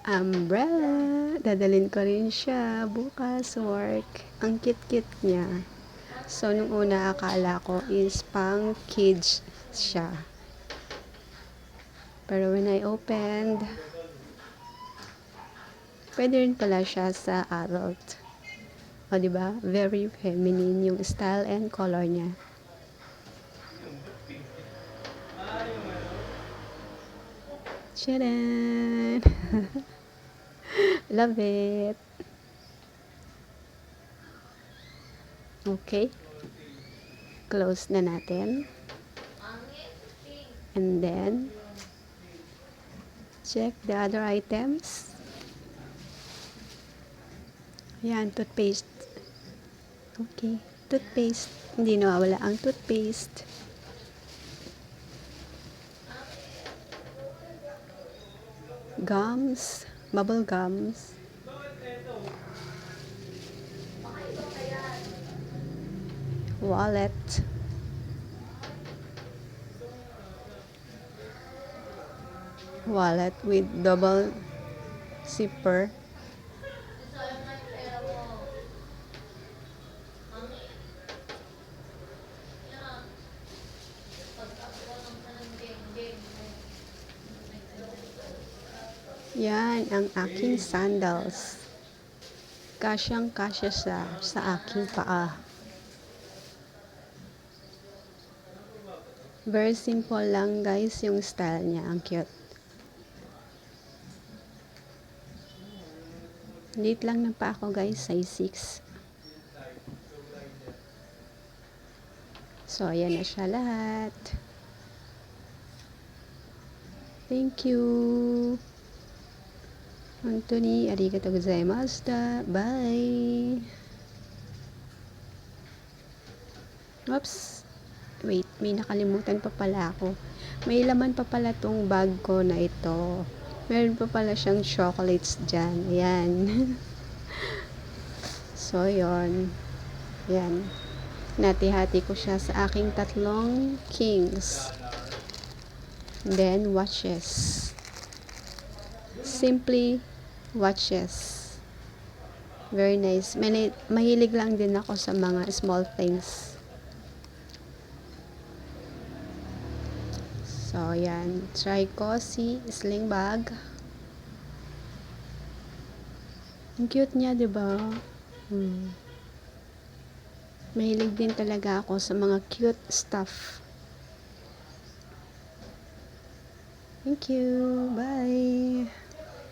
umbrella. Dadalhin ko rin siya bukas work. Ang cute-cute niya. So, nung una akala ko is pang kids siya. Pero when I opened, pwede rin pala siya sa adult. O, diba? Very feminine yung style and color niya. Tcharan! Love it! Okay. Close na natin. And then, check the other items. Yan, toothpaste. Okay. Toothpaste. Hindi nawawala ang toothpaste. Gums. Bubble gums. Wallet. Wallet with double zipper. Yan ang aking sandals. Kasyang-kasya sa aking paa. Very simple lang guys yung style niya. Ang cute. Late lang ng pa ako guys. Size 6. So, ayan na siya lahat. Thank you. Anthony, arigatou gozaimashita. Bye. Oops. Wait, may nakalimutan pa pala ako. May laman pa pala tong bag ko na ito. Meron pa pala siyang chocolates dyan. Ayan. So, yon. Ayan. Nati-hati ko siya sa aking tatlong kings. Then, watches. Simply watches. Very nice. Mahilig lang din ako sa mga small things. So, yan. Try ko si sling bag. Ang cute niya, diba? Mahilig din talaga ako sa mga cute stuff. Thank you. Bye.